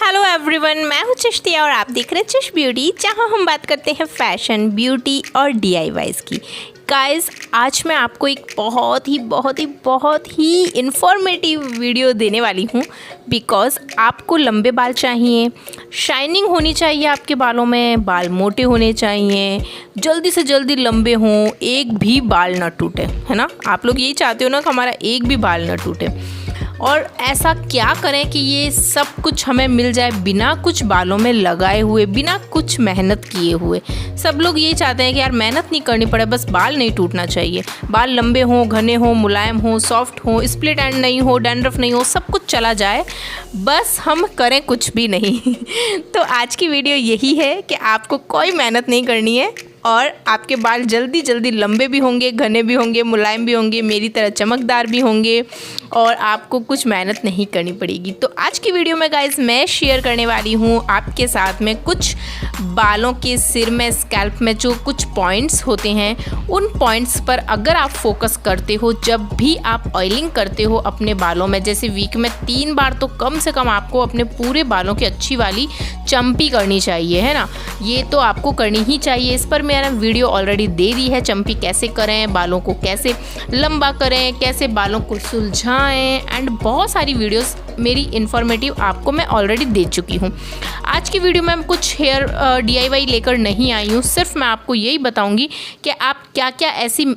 Hello everyone, मैं हूँ चिश्ती और आप देख रहे हैं चिश ब्यूटी, जहाँ हम बात करते हैं फैशन, ब्यूटी और DIYs की। गाइस, आज मैं आपको एक बहुत ही इन्फॉर्मेटिव वीडियो देने वाली हूँ। बिकॉज़ आपको लंबे बाल चाहिए, शाइनिंग होनी चाहिए आपके बालों में, बाल मोटे होने चाहिए, जल्दी से जल्दी लंबे हों, एक भी बाल ना टूटे, है ना। आप लोग यही चाहते हो ना कि हमारा एक भी बाल ना टूटे। और ऐसा क्या करें कि ये सब कुछ हमें मिल जाए बिना कुछ बालों में लगाए हुए, बिना कुछ मेहनत किए हुए। सब लोग यही चाहते हैं कि यार मेहनत नहीं करनी पड़े, बस बाल नहीं टूटना चाहिए, बाल लंबे हों, घने हों, मुलायम हों, सॉफ्ट हों, स्प्लिट एंड नहीं हो, डैंड्रफ नहीं हो, सब कुछ चला जाए, बस हम करें कुछ भी नहीं। तो आज की वीडियो यही है कि आपको कोई मेहनत नहीं करनी है और आपके बाल जल्दी जल्दी लंबे भी होंगे, घने भी होंगे, मुलायम भी होंगे, मेरी तरह चमकदार भी होंगे और आपको कुछ मेहनत नहीं करनी पड़ेगी। तो आज की वीडियो में गाइस मैं शेयर करने वाली हूँ आपके साथ में कुछ बालों के सिर में, स्कैल्प में जो कुछ पॉइंट्स होते हैं, उन पॉइंट्स पर अगर आप फोकस करते हो, जब भी आप ऑयलिंग करते हो अपने बालों में, जैसे वीक में 3 बार तो कम से कम आपको अपने पूरे बालों की अच्छी वाली चंपी करनी चाहिए, है ना। ये तो आपको करनी ही चाहिए। इस पर मैंने वीडियो ऑलरेडी दे दी है, चंपी कैसे करें, बालों को कैसे लंबा करें, कैसे बालों को सुलझाएं, एंड बहुत सारी वीडियोस मेरी इन्फॉर्मेटिव आपको मैं ऑलरेडी दे चुकी हूँ। आज की वीडियो में कुछ हेयर DIY लेकर नहीं आई हूँ, सिर्फ मैं आपको यही बताऊँगी कि आप क्या क्या ऐसी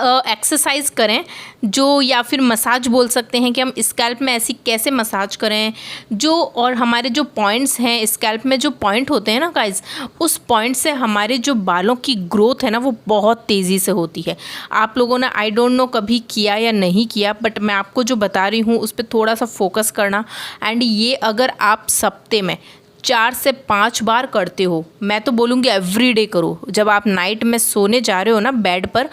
एक्सरसाइज करें जो, या फिर मसाज बोल सकते हैं कि हम स्कैल्प में ऐसी कैसे मसाज करें जो, और हमारे जो पॉइंट्स हैं स्कैल्प में, जो पॉइंट होते हैं ना गाइस, उस पॉइंट से हमारे जो बालों की ग्रोथ है ना वो बहुत तेज़ी से होती है। आप लोगों ने आई डोंट नो कभी किया या नहीं किया, बट मैं आपको जो बता रही हूँ उस पर थोड़ा सा फोकस करना। एंड ये अगर आप सप्ते में 4 से 5 बार करते हो, मैं तो बोलूँगी एवरीडे करो। जब आप नाइट में सोने जा रहे हो ना बेड पर,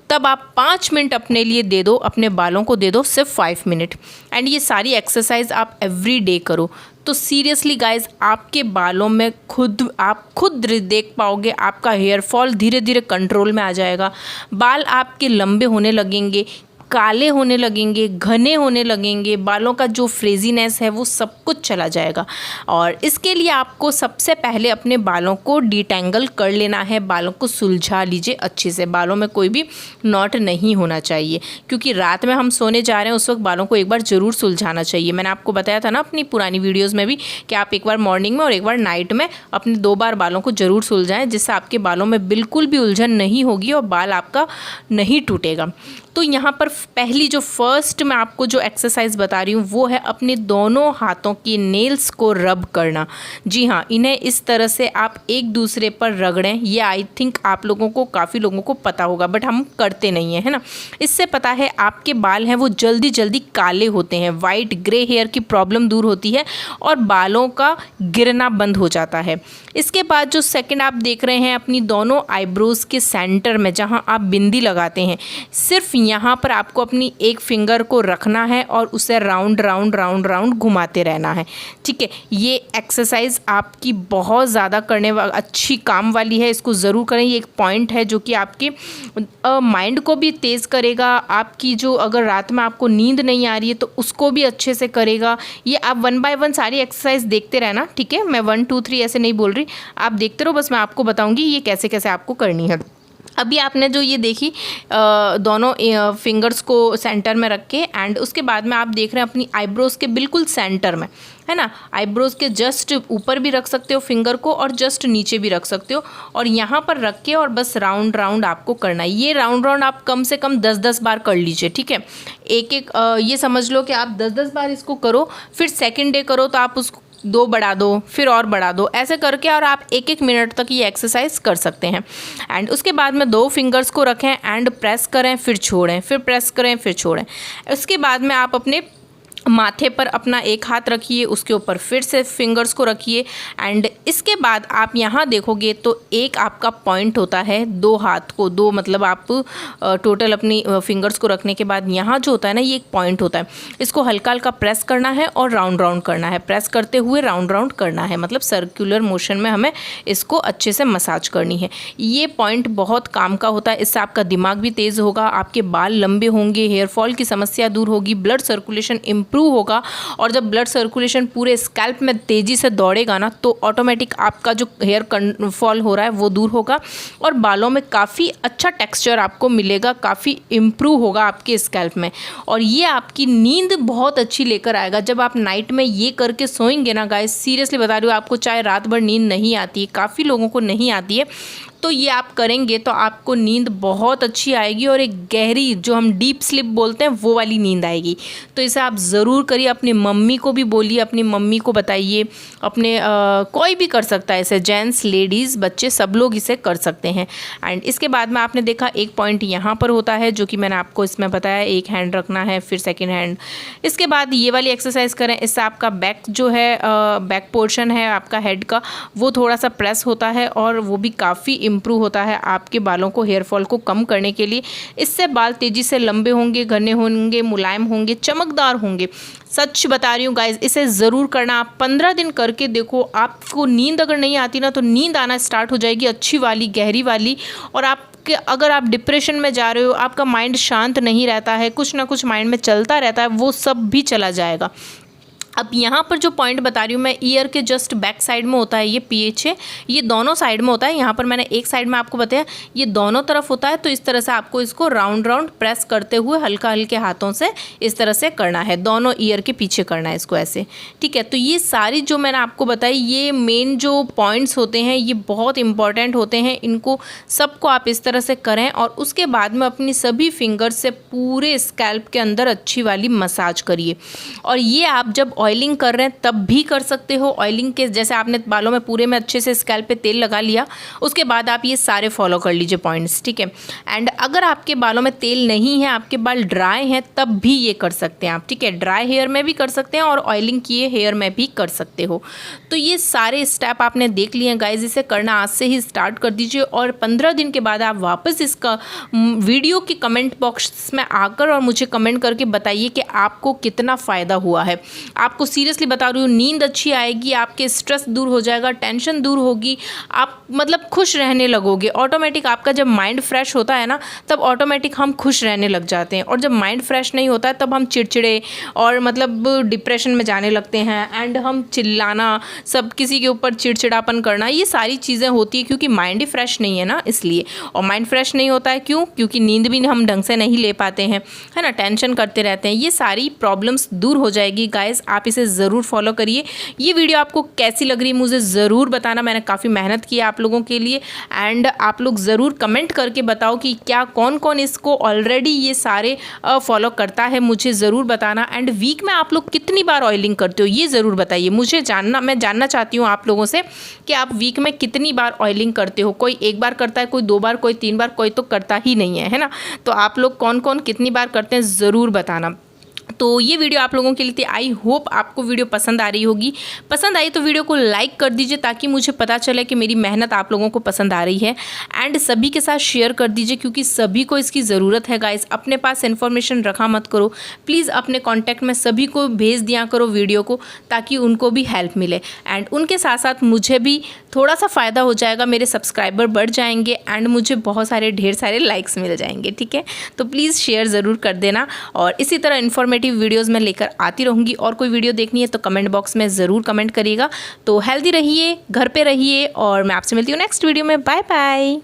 तब आप 5 मिनट अपने लिए दे दो, अपने बालों को दे दो, सिर्फ 5 मिनट। एंड ये सारी एक्सरसाइज आप एवरी डे करो, तो सीरियसली गाइज आपके बालों में आप खुद देख पाओगे, आपका हेयर फॉल धीरे धीरे कंट्रोल में आ जाएगा, बाल आपके लंबे होने लगेंगे, काले होने लगेंगे, घने होने लगेंगे, बालों का जो फ्रेजीनेस है वो सब कुछ चला जाएगा। और इसके लिए आपको सबसे पहले अपने बालों को डिटेंगल कर लेना है, बालों को सुलझा लीजिए अच्छे से, बालों में कोई भी नॉट नहीं होना चाहिए, क्योंकि रात में हम सोने जा रहे हैं उस वक्त बालों को एक बार ज़रूर सुलझाना चाहिए। मैंने आपको बताया था ना अपनी पुरानी वीडियोज़ में भी कि आप एक बार मॉर्निंग में और एक बार नाइट में अपने 2 बार बालों को ज़रूर सुलझाएँ, जिससे आपके बालों में बिल्कुल भी उलझन नहीं होगी और बाल आपका नहीं टूटेगा। तो यहाँ पर पहली जो फर्स्ट मैं आपको जो एक्सरसाइज बता रही हूँ वो है अपने दोनों हाथों की नेल्स को रब करना। जी हाँ, इन्हें इस तरह से आप एक दूसरे पर रगड़ें। ये आई थिंक आप लोगों को, काफ़ी लोगों को पता होगा, बट हम करते नहीं हैं, है ना। इससे पता है आपके बाल हैं वो जल्दी जल्दी काले होते हैं, वाइट ग्रे हेयर की प्रॉब्लम दूर होती है और बालों का गिरना बंद हो जाता है। इसके बाद जो सेकेंड आप देख रहे हैं, अपनी दोनों आईब्रोज़ के सेंटर में जहाँ आप बिंदी लगाते हैं, सिर्फ यहाँ पर आपको अपनी एक फिंगर को रखना है और उसे राउंड राउंड राउंड राउंड घुमाते रहना है, ठीक है। ये एक्सरसाइज आपकी बहुत ज़्यादा अच्छी काम वाली है, इसको ज़रूर करें। ये एक पॉइंट है जो कि आपके माइंड को भी तेज़ करेगा, आपकी जो अगर रात में आपको नींद नहीं आ रही है तो उसको भी अच्छे से करेगा। ये आप 1 बाय 1 सारी एक्सरसाइज देखते रहना, ठीक है। मैं 1 2 3 ऐसे नहीं बोल रही, आप देखते रहो, बस मैं आपको बताऊँगी ये कैसे कैसे आपको करनी है। अभी आपने जो ये देखी दोनों फिंगर्स को सेंटर में रख के, एंड उसके बाद में आप देख रहे हैं अपनी आईब्रोज़ के बिल्कुल सेंटर में, है ना। आईब्रोज़ के जस्ट ऊपर भी रख सकते हो फिंगर को और जस्ट नीचे भी रख सकते हो, और यहाँ पर रख के और बस राउंड राउंड आपको करना है। ये राउंड राउंड आप कम से कम 10-10 बार कर लीजिए, ठीक है। एक ये समझ लो कि आप 10-10 बार इसको करो, फिर सेकेंड डे करो तो आप उसको 2 बढ़ा दो, फिर और बढ़ा दो, ऐसे करके और आप 1-1 मिनट तक ये एक्सरसाइज कर सकते हैं। एंड उसके बाद में 2 फिंगर्स को रखें एंड प्रेस करें, फिर छोड़ें, फिर प्रेस करें, फिर छोड़ें। उसके बाद में आप अपने माथे पर अपना एक हाथ रखिए, उसके ऊपर फिर से फिंगर्स को रखिए, एंड इसके बाद आप यहाँ देखोगे तो एक आपका पॉइंट होता है 2 हाथ को, 2 मतलब आप टोटल अपनी फिंगर्स को रखने के बाद यहाँ जो होता है ना, ये एक पॉइंट होता है। इसको हल्का हल्का प्रेस करना है और राउंड राउंड करना है, प्रेस करते हुए राउंड राउंड करना है, मतलब सर्कुलर मोशन में हमें इसको अच्छे से मसाज करनी है। ये पॉइंट बहुत काम का होता है, इससे आपका दिमाग भी तेज़ होगा, आपके बाल लंबे होंगे, हेयर फॉल की समस्या दूर होगी, ब्लड सर्कुलेशन इम्प्रूव इम्प्रूव होगा। और जब ब्लड सर्कुलेशन पूरे स्कैल्प में तेज़ी से दौड़ेगा ना, तो ऑटोमेटिक आपका जो हेयर फॉल हो रहा है वो दूर होगा और बालों में काफ़ी अच्छा टेक्सचर आपको मिलेगा, काफ़ी इम्प्रूव होगा आपके स्कैल्प में। और ये आपकी नींद बहुत अच्छी लेकर आएगा। जब आप नाइट में ये करके सोएंगे ना गाइस, सीरियसली बता रही हूँ, आपको चाहे रात भर नींद नहीं आती है, काफ़ी लोगों को नहीं आती है, तो ये आप करेंगे तो आपको नींद बहुत अच्छी आएगी और एक गहरी, जो हम डीप स्लीप बोलते हैं, वो वाली नींद आएगी। तो इसे आप ज़रूर करिए। अपनी मम्मी को भी बोलिए, अपनी मम्मी को बताइए, अपने कोई भी कर सकता है इसे, जेंट्स, लेडीज़, बच्चे, सब लोग इसे कर सकते हैं। एंड इसके बाद में आपने देखा एक पॉइंट यहाँ पर होता है जो कि मैंने आपको इसमें बताया, एक हैंड रखना है, फिर सेकेंड हैंड। इसके बाद ये वाली एक्सरसाइज करें, इससे आपका बैक जो है, बैक पोर्शन है आपका हेड का, वो थोड़ा सा प्रेस होता है और वो भी काफ़ी इम्प्रूव होता है आपके बालों को, हेयर फॉल को कम करने के लिए। इससे बाल तेज़ी से लंबे होंगे, घने होंगे, मुलायम होंगे, चमकदार होंगे। सच बता रही हूँ गाइज, इसे ज़रूर करना। आप 15 दिन करके देखो, आपको नींद अगर नहीं आती ना, तो नींद आना स्टार्ट हो जाएगी, अच्छी वाली, गहरी वाली। और अगर आप डिप्रेशन में जा रहे हो, आपका माइंड शांत नहीं रहता है, कुछ ना कुछ माइंड में चलता रहता है, वो सब भी चला जाएगा। अब यहाँ पर जो पॉइंट बता रही हूँ मैं, ईयर के जस्ट बैक साइड में होता है ये पीएच है, ये दोनों साइड में होता है। यहाँ पर मैंने एक साइड में आपको बताया, ये दोनों तरफ होता है। तो इस तरह से आपको इसको राउंड राउंड प्रेस करते हुए हल्का हल्के हाथों से इस तरह से करना है, दोनों ईयर के पीछे करना है इसको ऐसे, ठीक है। तो ये सारी जो मैंने आपको बताई, ये मेन जो पॉइंट्स होते हैं, ये बहुत इंपॉर्टेंट होते हैं। इनको सबको आप इस तरह से करें और उसके बाद में अपनी सभी फिंगर से पूरे स्कैल्प के अंदर अच्छी वाली मसाज करिए। और ये आप जब ऑयलिंग कर रहे हैं तब भी कर सकते हो। ऑयलिंग के जैसे आपने बालों में पूरे में अच्छे से स्कैल्प पे तेल लगा लिया, उसके बाद आप ये सारे फॉलो कर लीजिए पॉइंट्स, ठीक है। एंड अगर आपके बालों में तेल नहीं है, आपके बाल ड्राई हैं, तब भी ये कर सकते हैं आप, ठीक है। ड्राई हेयर में भी कर सकते हैं और ऑयलिंग किए हेयर में भी कर सकते हो। तो ये सारे स्टेप आपने देख लिए हैं गाइज, इसे करना आज से ही स्टार्ट कर दीजिए। और 15 दिन के बाद आप वापस इसका वीडियो के कमेंट बॉक्स में आकर और मुझे कमेंट करके बताइए कि आपको कितना फ़ायदा हुआ है। आपको सीरियसली बता रही हूँ, नींद अच्छी आएगी, आपके स्ट्रेस दूर हो जाएगा, टेंशन दूर होगी, आप मतलब खुश रहने लगोगे। ऑटोमेटिक आपका जब माइंड फ्रेश होता है ना, तब ऑटोमेटिक हम खुश रहने लग जाते हैं। और जब माइंड फ्रेश नहीं होता है, तब हम चिड़चिड़े और मतलब डिप्रेशन में जाने लगते हैं। एंड हम चिल्लाना, सब किसी के ऊपर चिड़चिड़ापन करना, ये सारी चीज़ें होती है क्योंकि माइंड ही फ्रेश नहीं है ना, इसलिए। और माइंड फ्रेश नहीं होता है क्यों? क्योंकि नींद भी हम ढंग से नहीं ले पाते हैं, है ना, टेंशन करते रहते हैं। ये सारी प्रॉब्लम्स दूर हो जाएगी गाइस, आप इसे ज़रूर फॉलो करिए। ये वीडियो आपको कैसी लग रही है मुझे ज़रूर बताना, मैंने काफ़ी मेहनत की है आप लोगों के लिए। एंड आप लोग ज़रूर कमेंट करके बताओ कि क्या कौन कौन इसको ऑलरेडी ये सारे फॉलो करता है, मुझे ज़रूर बताना। एंड वीक में आप लोग कितनी बार ऑयलिंग करते हो, ये ज़रूर बताइए मुझे, मैं जानना चाहती हूँ आप लोगों से कि आप वीक में कितनी बार ऑयलिंग करते हो। कोई एक बार करता है, कोई 2 बार, कोई 3 बार, कोई तो करता ही नहीं है ना। तो आप लोग कौन कौन कितनी बार करते हैं ज़रूर बताना। तो ये वीडियो आप लोगों के लिए थी। आई होप आपको वीडियो पसंद आ रही होगी। पसंद आई तो वीडियो को लाइक कर दीजिए ताकि मुझे पता चले कि मेरी मेहनत आप लोगों को पसंद आ रही है। एंड सभी के साथ शेयर कर दीजिए क्योंकि सभी को इसकी ज़रूरत है गाइस। अपने पास इन्फॉर्मेशन रखा मत करो, प्लीज़ अपने कॉन्टैक्ट में सभी को भेज दिया करो वीडियो को, ताकि उनको भी हेल्प मिले। एंड उनके साथ साथ मुझे भी थोड़ा सा फ़ायदा हो जाएगा, मेरे सब्सक्राइबर बढ़ जाएंगे एंड मुझे बहुत सारे ढेर सारे लाइक्स मिल जाएंगे, ठीक है। तो प्लीज़ शेयर ज़रूर कर देना और इसी तरह इन्फॉर्मेटिव वीडियोस में लेकर आती रहूँगी। और कोई वीडियो देखनी है तो कमेंट बॉक्स में ज़रूर कमेंट करिएगा। तो हेल्दी रहिए, घर पे रहिए और मैं आपसे मिलती हूँ नेक्स्ट वीडियो में। Bye bye.